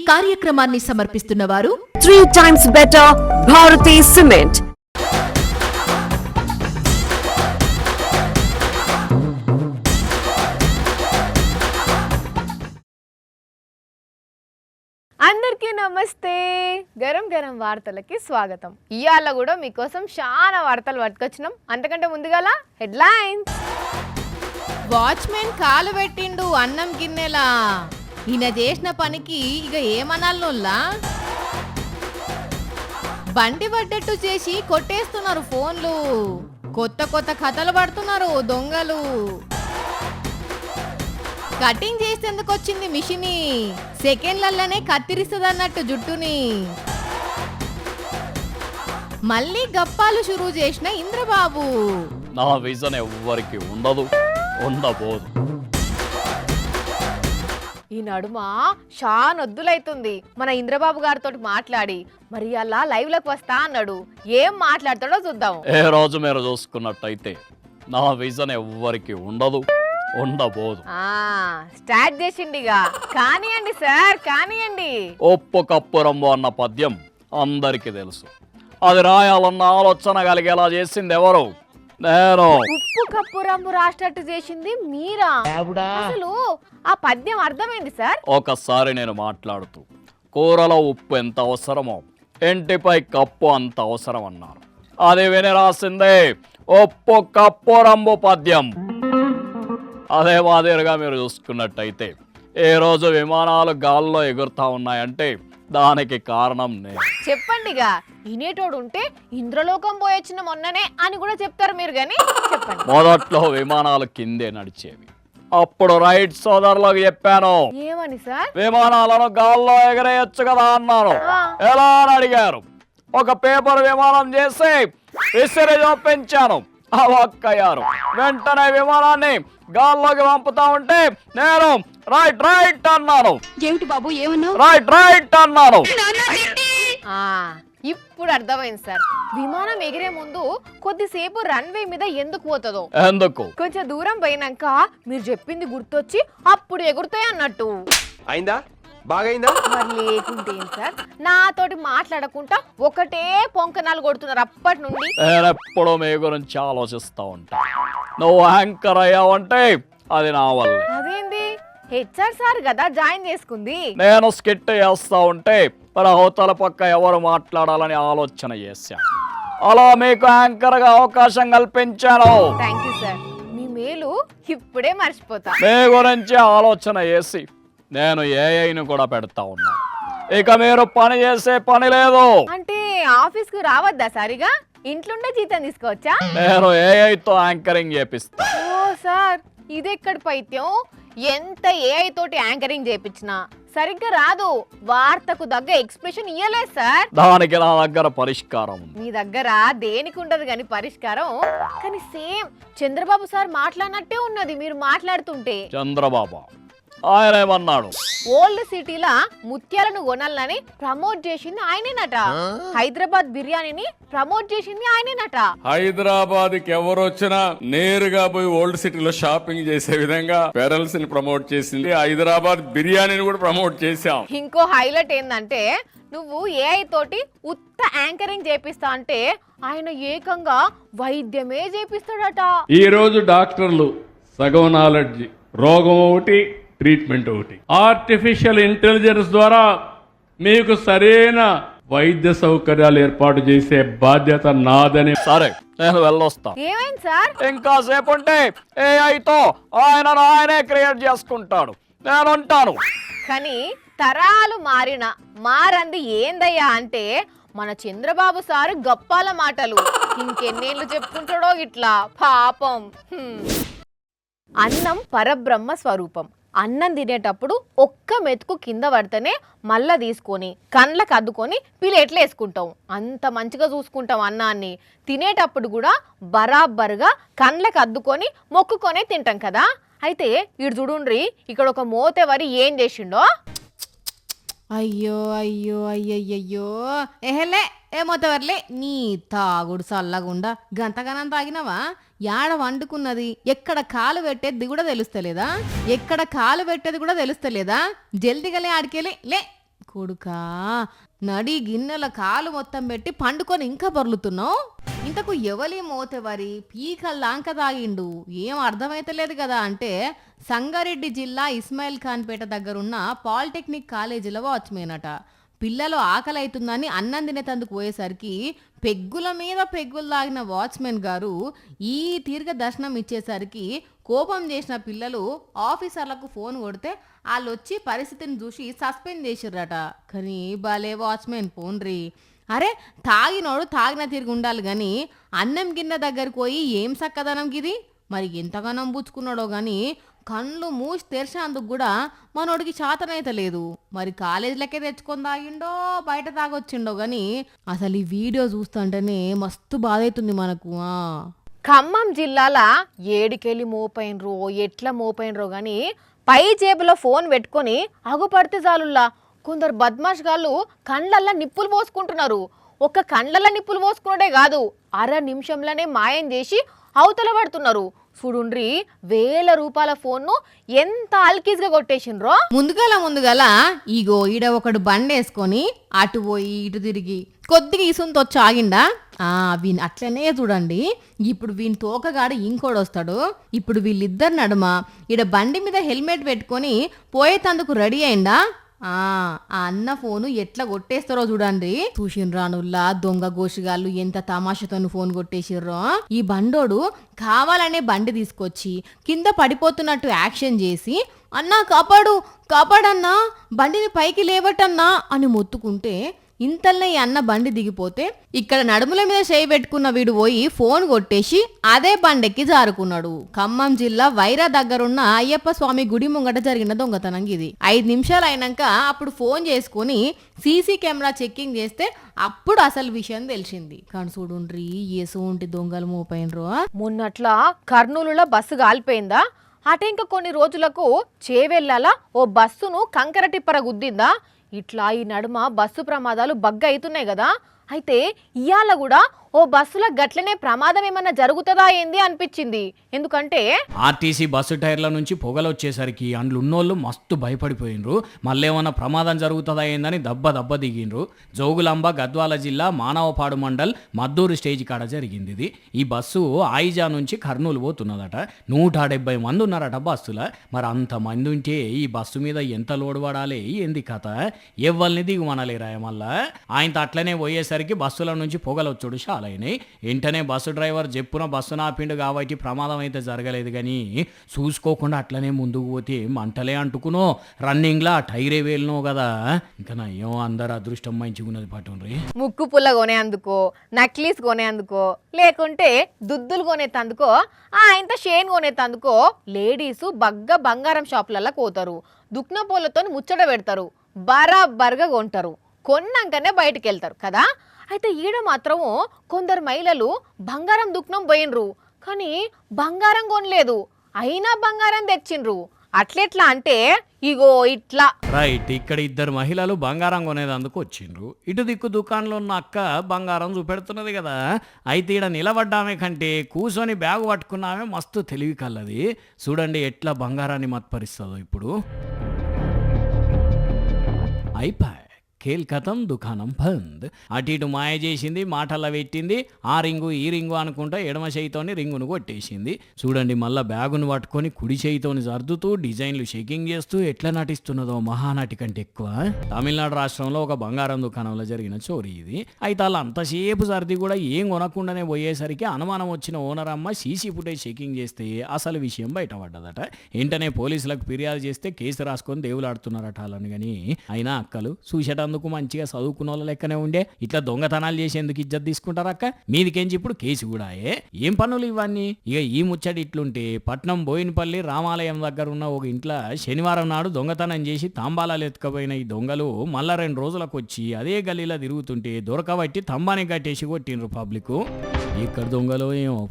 కార్యక్రమాన్ని సమర్పిస్తున్న వారు 3 times better Bharati Cement. అందరికీ నమస్తే. గరం గరం వార్తలకి స్వాగతం. ఇవాళ కూడా మీకోసం చాలా వార్తలు పట్టుకొచ్చినాం. అంతకంటే ముందుగాల హెడ్లైన్స్. వాచ్మెన్ కాలు పెట్టిండు అన్నం గిన్నెలా, ఈయన చేసిన పనికి ఇక ఏమనాలనోల్లా. బండి పడ్డట్టు చేసి కొట్టేస్తున్నారు ఫోన్లు, కొత్త కొత్త కథలు పడుతున్నారు దొంగలు. కటింగ్ చేసేందుకు వచ్చింది మిషని, సెకండ్లలోనే కత్తిరిస్తుంది అన్నట్టు జుట్టుని. మళ్ళీ గప్పాలు షురూ చేసిన ఇంద్రబాబు. నా విజన్ ఎవ్వరికి ఉండబోదు. ఈ నడుమ షానొద్దులైతుంది. మన ఇంద్రబాబు గారితో మాట్లాడి మరి అలా లైవ్ లకు వస్తా అన్నాడు. ఏం మాట్లాడతాడో చూద్దాం. ఏ రోజు మీరు చూసుకున్నట్టయితే నా విజన్ ఎవ్వరికి ఉండబోదు. స్టార్ట్ చేసిండిగా. కానియండి సార్, కానియండి. ఒప్పు కప్పు రంబు అన్న పద్యం అందరికి తెలుసు. అది రాయాలన్న ఆలోచన కలిగేలా చేసింది ఎవరు? నేను. ఉప్పు కప్పు రంబు రాసేటట్టు చేసింది మీరా? అసలు ఆ పద్యం అర్థమైంది సార్? ఒకసారి నేను మాట్లాడుతూ కూరలో ఉప్పు ఎంత అవసరమో ఇంటిపై కప్పు అంత అవసరం అన్నారు. అది విని రాసిందే ఒప్పు కప్పు రంబు పద్యం. అదే మాదిరిగా మీరు చూసుకున్నట్టయితే ఏ రోజు విమానాలు గాల్లో ఎగురుతా ఉన్నాయంటే దానికి కారణం నేను. చెప్పండిగా. ఇనేటోడు ఉంటే ఇంద్రలోకం పోయొచ్చిన మొన్ననే అని కూడా చెప్తారు మీరు, గాని చెప్పండి. మొదట్లో విమానాలు కిందే నడిచేవి. అప్పుడు రైట్ సోదరులకు చెప్పాను, ఏమని సార్? విమానాలను గాల్లో ఎగరేయచ్చు కదా అన్నాను. ఎలా అని అడిగారు. ఒక పేపర్ విమానం చేసి విసిరి చూపించాను. అవక్కయ్యారు. వెంటనే విమానాన్ని గాల్లోకి పంపుతా ఉంటే నేను రైట్ అన్నాను. ఏమిటి బాబు ఏమన్నావు? రైట్ అన్నాను. ఇప్పుడు అర్థమైంది సార్. విమానం ఎగిరే ముందు కొద్దిసేపు రన్వే మీద ఎందుకు పోతుందో. ఎందుకు? కొంచెం దూరం పోయినాక మీరు చెప్పింది గుర్తొచ్చి అప్పుడు ఎగురుతాయి అన్నట్టు. అయిందా? బాగైందా? మరి లేకుంటే ఏం సార్, నాతోటి మాట్లాడకుండా ఒకటే పొంకనాలు కొడుతున్నారు అప్పటి నుండి. నేను ఎప్పుడూ మీ గురించి ఆలోచిస్తా ఉంటా. నువ్వు యాంకర్ అయ్యావంటే అది నా వల్ల. అదేంది, హెచ్ఆర్ సార్ కదా జాయిన్ చేసుకుంది. నేను స్కిట్ చేస్తా ఉంటే మరి అవతల పక్క ఎవరు మాట్లాడాలని ఆలోచన చేశాను. అలా మీకు యాంకర్ గా అవకాశం కల్పించాను. Thank you sir. మీ మేలు ఇప్పుడే మర్చిపోతా. మీ గురించి ఆలోచన చేసి నేను ఏఐని కూడా పెడతా ఉన్నా. ఇక మీరు పని చేసే పని లేదు. అంటే ఆఫీస్ కు రావద్దా సారిగా? ఇంట్లోండే జీతం తీసుకోవచ్చా? నేను ఏఐతో యాంకరింగ్ చేపిస్తా. ఓ సార్, ఇది ఎక్కడి పైత్యం? ఎంత ఏఐ తోటి యాంకరింగ్ చేపించినా సరిగ్గా రాదు. వార్తకు దగ్గ ఎక్స్ప్రెషన్ ఇయ్యలేదు సార్. దానికి నా దగ్గర పరిష్కారం ఉంది. మీ దగ్గర దేనికి ఉండదు కానీ పరిష్కారం. కానీ సేమ్ చంద్రబాబు సార్ మాట్లాడినట్టే ఉన్నది మీరు మాట్లాడుతుంటే. చంద్రబాబు ఆయన ఏమన్నాడు? ఓల్డ్ సిటీలా ముత్యాలను కొనాలని ప్రమోట్ చేసింది ఆయనేనట. హైదరాబాద్ బిర్యానీని ప్రమోట్ చేసింది ఆయనేనట. హైదరాబాద్ కి ఎవరు వచ్చినా నేరుగా పోయి ఓల్డ్ సిటీలో షాపింగ్ చేసే విధంగా పెరల్స్ ని ప్రమోట్ చేసింది. హైదరాబాద్ బిర్యానీని కూడా ప్రమోట్ చేశాం. ఇంకో హైలైట్ ఏందంటే, నువ్వు ఏఐ తోటి ఉత్త యాంకరింగ్ చేపిస్తా అంటే ఆయన ఏకంగా వైద్యమే చేపిస్తాడట. ఈ రోజు డాక్టర్లు సగం నాలెడ్జ్, రోగం ఒకటి ట్రీట్మెంట్ ఒకటి. ఆర్టిఫిషియల్ ఇంటెలిజెన్స్ ద్వారా మీకు సరైన వైద్య సౌకర్యాలు ఏర్పాటు చేసే బాధ్యత నాదని. సరే, నేను వెళ్ళొస్తా. ఏమైంది సార్? ఇంకా సేపు ఉంటే ఏఐతో ఆయనే క్రియేట్ చేసుకుంటాడు. నేను ఉంటాను. కానీ తరాలు మారంది ఏందయ్యా అంటే మన చంద్రబాబు సారు గప్పాల మాటలు. ఇంకెన్నేళ్ళు చెప్పుకుంటాడో ఇట్లా పాపం. అన్నం పరబ్రహ్మ స్వరూపం. అన్నం తినేటప్పుడు ఒక్క మెతుకు కింద పడితేనే మళ్ళా తీసుకొని కండ్లకు అద్దుకొని ప్లేట్లు వేసుకుంటాం. అంత మంచిగా చూసుకుంటాం అన్నాన్ని. తినేటప్పుడు కూడా బరాబర్గా కండ్లకు అద్దుకొని మొక్కుకొనే తింటాం కదా. అయితే ఇటు చూడుండ్రి, ఇక్కడ ఒక మోతెవరి ఏం చేసిండో. అయ్యో అయ్యో అయ్యయ్యో, ఎహలే ఏమోతవర్లే, నీ తాగుడు చల్లగుండా గంతగానం తాగినవా? యాడ వండుకున్నది, ఎక్కడ కాలు పెట్టేది కూడా తెలుస్తలేదా? జల్దిగలే ఆడికెళ్ళి లే, కొడుకా నడి గిన్నెల కాలు మొత్తం పెట్టి పండుకొని ఇంకా బొర్లుతున్నావు. ఇంతకు ఎవలి మోతెవరి పీకల్లాంక తాగిండు ఏం అర్థమైతలేదు కదా అంటే సంగారెడ్డి జిల్లా ఇస్మాయిల్ ఖాన్ పేట దగ్గరున్న పాలిటెక్నిక్ కాలేజీలో వాచ్మెన్ అట. పిల్లలు ఆకలి అవుతుందని అన్నం తినేతందుకు పోయేసరికి పెగ్గుల మీద పెగ్గులు తాగిన వాచ్మెన్ గారు ఈ తీర్ఘ దర్శనం ఇచ్చేసరికి కోపం చేసిన పిల్లలు ఆఫీసర్లకు ఫోన్ కొడితే వాళ్ళు వచ్చి పరిస్థితిని చూసి సస్పెండ్ చేసిర్రట. కానీ బాలే వాచ్మెన్ పోన్రి. అరే తాగినోడు తాగిన తిరిగి ఉండాలి కానీ అన్నం గిన్నె దగ్గరికి పోయి ఏం సక్కదనం గిది. మరి ఎంతగానం పుచ్చుకున్నాడో కానీ కళ్ళు మూసి తెరిచేందుకు కూడా మనోడికి చాతనైతే లేదు. మరి కాలేజీలకే తెచ్చుకొని తాగిండో బయట తాగొచ్చిండో కానీ అసలు ఈ వీడియో చూస్తుంటేనే మస్తు బాధ అవుతుంది మనకు. ఖమ్మం జిల్లాల ఏడికెళ్ళి మోపైనరో ఎట్లా మోపైనరో కానీ పై జేబులో ఫోన్ పెట్టుకొని అగుపడితే చాలుల్లా కొందరు బద్మాష్ గాళ్ళు కండ్లల్లా నిప్పులు పోసుకుంటున్నారు. ఒక్క కండ్లల్లా నిప్పులు పోసుకున్నడే కాదు అర నిమిషంలోనే మాయం చేసి అవతల పడుతున్నారు. చూడుండ్రి వేల రూపాయల ఫోన్ను ఎంత అల్కీజ్గా కొట్టేసిండ్రో. ముందుగాల ఇగో ఈడ ఒకడు బండేసుకొని అటు పోయి ఇటు తిరిగి కొద్దిగా ఇసుంతో వచ్చి ఆగిండా. వీని అట్లనే చూడండి. ఇప్పుడు వీని తోకగాడు ఇంకోడు వస్తాడు. ఇప్పుడు వీళ్ళిద్దరు నడుమ ఈడ బండి మీద హెల్మెట్ పెట్టుకొని పోయేతందుకు రెడీ అయిందా. ఆ అన్న ఫోను ఎట్లా కొట్టేస్తారో చూడండి. చూసిండ్రానుల్లా దొంగ గోషిగాళ్ళు ఎంత తమాషతో ఫోన్ కొట్టేసిర్రో. ఈ బండోడు కావాలనే బండి తీసుకొచ్చి కింద పడిపోతున్నట్టు యాక్షన్ చేసి అన్నా కాపాడన్నా బండిని పైకి లేవటన్నా అని మొత్తుకుంటే ఇంతల్నే ఈ అన్న బండి దిగిపోతే ఇక్కడ నడుముల మీద చేయి పెట్టుకున్న వీడు పోయి ఫోన్ కొట్టేసి అదే బండెక్కి జారుకున్నాడు. ఖమ్మం జిల్లా వైరా దగ్గరున్న అయ్యప్ప స్వామి గుడి ముంగట జరిగిన దొంగతనం ఇది. 5 నిమిషాలు అయినాక అప్పుడు ఫోన్ చేసుకుని సీసీ కెమెరా చెక్కింగ్ చేస్తే అప్పుడు అసలు విషయం తెలిసింది. కానీ చూడుండ్రి ఏసోంటి దొంగలు మోపైనరో. మొన్నట్లా కర్నూలులో బస్సు కాలిపోయిందా అటే ఇంకా కొన్ని రోజులకు చేవెళ్ళాల ఓ బస్సును కంకర టిప్పర గుద్దిందా. ఇట్లా ఈ నడుమ బస్సు ప్రమాదాలు బగ్గా అవుతున్నాయి కదా. అయితే ఇవాళ కూడా ఓ బస్సులో గట్లనే ప్రమాదం ఏమన్నా జరుగుతుందా ఏంది అనిపించింది. ఎందుకంటే ఆర్టీసీ బస్సు టైర్ల నుంచి పొగలు వచ్చేసరికి అందులో ఉన్నోళ్ళు మస్తు భయపడిపోయినరు. మళ్ళీ ఏమన్నా ప్రమాదం జరుగుతుందా ఏందని దెబ్బ దిగిండ్రు. జోగులాంబ గద్వాల జిల్లా మానవపాడు మండల్ మద్దూరు స్టేజ్ కాడ జరిగింది ఇది. ఈ బస్సు ఆయిజా నుంచి కర్నూలు పోతున్నదట. 170 మంది ఉన్నారట బస్సులో. మరి అంతమంది ఉంటే ఈ బస్సు మీద ఎంత లోడు పడాలి ఏంది కథ. ఎవ్వల్ని దిగుమనలేరా మళ్ళా. ఆయనతో అట్లనే పోయేసరికి బస్సుల నుంచి పొగలు వచ్చుడు చాలా అయినాయి. వెంటనే బస్సు డ్రైవర్ చెప్పున బస్సు నాపిండు కాబట్టి ప్రమాదం అయితే జరగలేదు. కానీ చూసుకోకుండా అట్లనే ముందుకు పోతే మంటలే అంటుకునో రన్నింగ్లా టైరే వేలినో కదా. ఇంకా నయ్యో అందరు అదృష్టం మంచిగున్నది పట్టుర్రి. ముక్కు పుల్ల కొనేందుకో నక్లీస్ కొనేందుకో లేకుంటే దుద్దులు కొనేతందుకో ఆయనతో షేన్ కొనేతందుకో లేడీసు బగ్గా బంగారం షాపులలో పోతారు. దుక్న పూలతో ముచ్చట పెడతారు. బరాబర్గా కొంటారు. కొన్నాకనే బయటికి వెళ్తారు కదా. అయితే ఈడ మాత్రము కొందరు మహిళలు బంగారం దుక్నం పోయినరు కానీ బంగారం కొనలేదు. అయినా బంగారం తెచ్చిండ్రు. అట్లెట్లా అంటే ఇగో ఇట్లా రైట్. ఇక్కడ 2 మహిళలు బంగారం కొనేదందుకు వచ్చిండ్రు. ఇటు దిక్కు దుకాణంలో ఉన్న అక్క బంగారం చూపెడుతున్నది కదా. అయితే ఈడ నిలబడ్డామే కంటే కూర్చొని బ్యాగు పట్టుకున్నామే మస్తు తెలివి కల్లది. చూడండి ఎట్లా బంగారాన్ని మత్పరిస్తుందో. ఇప్పుడు అయిపోయి ఖేల్ ఖతం దుకాణం బంద్. అటు ఇటు మాయ చేసింది, మాటల్లో పెట్టింది. ఆ రింగు ఈ రింగు అనుకుంటా ఎడమ చేయితోని రింగును కొట్టేసింది. చూడండి మళ్ళా బ్యాగును పట్టుకొని కుడి చేయితోని సర్దుతూ డిజైన్లు షేకింగ్ చేస్తూ ఎట్లా నటిస్తున్నదో మహానటి కంటే ఎక్కువ. తమిళనాడు రాష్ట్రంలో ఒక బంగారం దుకాణంలో జరిగిన చోరీ ఇది. అయితే వాళ్ళు అంతసేపు సర్ది కూడా ఏం కొనకుండానే పోయేసరికి అనుమానం వచ్చిన ఓనర్ అమ్మ సీసీ ఫుటేజ్ షేకింగ్ చేస్తే అసలు విషయం బయటపడ్డదట. వెంటనే పోలీసులకు ఫిర్యాదు చేస్తే కేసు రాసుకొని దేవులాడుతున్నారట వాళ్ళని. కానీ అయినా అక్కలు చూసేట మంచిగా చదువుకున్న వాళ్ళ లెక్కనే ఉండే ఇట్లా దొంగతనాలు చేసేందుకు ఇజ్జత్ తీసుకుంటారక్క. మీదికెంచి ఇప్పుడు కేసు కూడా. ఏం పనులు ఇవన్నీ. ఇక ఈ ముచ్చడి ఇట్లుంటే పట్నం బోయినపల్లి రామాలయం దగ్గర ఉన్న ఒక ఇంట్లో శనివారం నాడు దొంగతనం చేసి తాంబాలాలు ఎత్తుకపోయిన ఈ దొంగలు మళ్ళా 2 రోజులకు వచ్చి అదే గల్లీలో తిరుగుతుంటే దొరకబట్టి తంబాని కట్టేసి కొట్టిండ్రు పబ్లిక్. ఇక్కడ దొంగలు ఏమో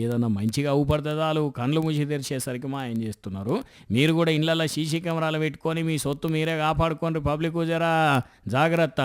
ఏదన్నా మంచిగా ఊపడతాలు కళ్ళు మూసి తెరిచేసరికి మాయం చేస్తున్నారు. మీరు కూడా ఇళ్ళల్లో సీసీ కెమెరాలు పెట్టుకొని మీ సొత్తు మీరే కాపాడుకోండి. పబ్లిక్ జరా జాగ్రత్త.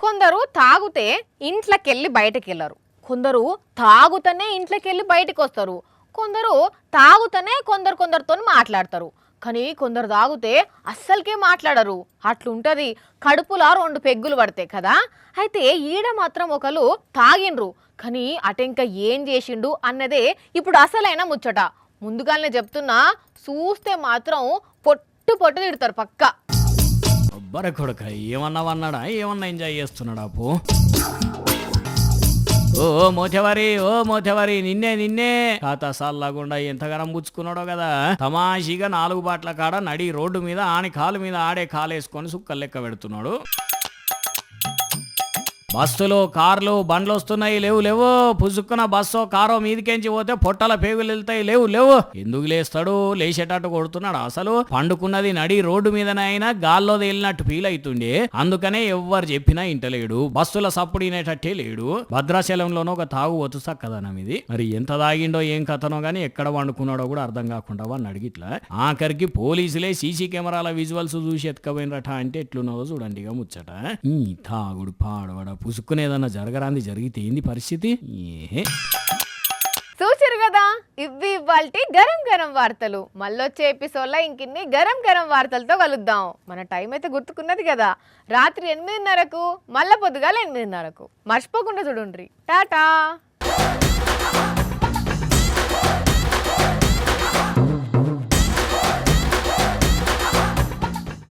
కొందరు తాగుతే ఇంట్లోకెళ్ళి బయటకు వెళ్ళరు. కొందరు తాగుతనే ఇంట్లోకెళ్ళి బయటకు వస్తారు. కొందరు తాగుతనే కొందరితో మాట్లాడతారు. కానీ కొందరు తాగితే అస్సలకే మాట్లాడరు. అట్లుంటది. కడుపులా 2 పెగ్గులు పడతాయి కదా. అయితే ఈడ మాత్రం ఒకరు తాగిండ్రు, కానీ అటెంక ఏం చేసిండు అన్నదే ఇప్పుడు అసలైన ముచ్చట. ముందుగానే చెప్తున్నా, చూస్తే మాత్రం పొట్టు పొట్టు తిడతారు పక్క. అబ్బర కొడుక ఏమన్నావన్నాడా, ఏమన్నా ఎంజాయ్ చేస్తున్నాడా పో. ఓ మోతేవారి నిన్నే ఖాతా సాల్లాగుండా ఎంతగానం పుచ్చుకున్నాడో కదా. తమాషిగా 4 బాట్ల కాడ నడి రోడ్డు మీద ఆని కాలు మీద ఆడే కాలేసుకొని సుక్కలు లెక్క పెడుతున్నాడు. బస్సులు కార్లు బండ్లు వస్తున్నాయి, లేవు పుసుక్కున బస్సో కారో మీదికెంచి పోతే పొట్టల పేగులు వెళ్తాయి, లేవు. ఎందుకు లేస్తాడు, లేచేటట్టు కొడుతున్నాడు. అసలు పండుకున్నది నడి రోడ్డు మీదనైనా గాల్లో తేలినట్టు ఫీల్ అవుతుండే. అందుకనే ఎవ్వరు చెప్పినా ఇంటలేడు, బస్సుల సప్పుడినేటట్టే లేడు. భద్రాచలంలోనో ఒక తాగుబోతు సక్కదనం ఇది. మరి ఎంత తాగిండో ఏం కథనో గానీ ఎక్కడ వండుకున్నాడో కూడా అర్థం కాకుండా వాడిని అడిగిట్లా. ఆఖరికి పోలీసులే సీసీ కెమెరాల విజువల్స్ చూసి ఎత్తుకపోయినరట. అంటే ఎట్లున్నావో చూడండి ఇక ముచ్చట. ఈ తాగుడు పాడవడ పుసుక్కునేదన్నా జరగరాంది జరిగితే ఏంది పరిస్థితి? చూసిరు కదా, ఇవి ఇవాల్టి గరం గరం వార్తలు. మళ్ళొచ్చే ఎపిసోడ్లో ఇంకిన్ని గరం గరం వార్తలతో కలుద్దాం. మన టైం అయితే గుర్తుకున్నది కదా, రాత్రి 8:30కు, మళ్ళా పొద్దుగాల 8:30కు. మర్చిపోకుండా చూడుండ్రి. టాటా.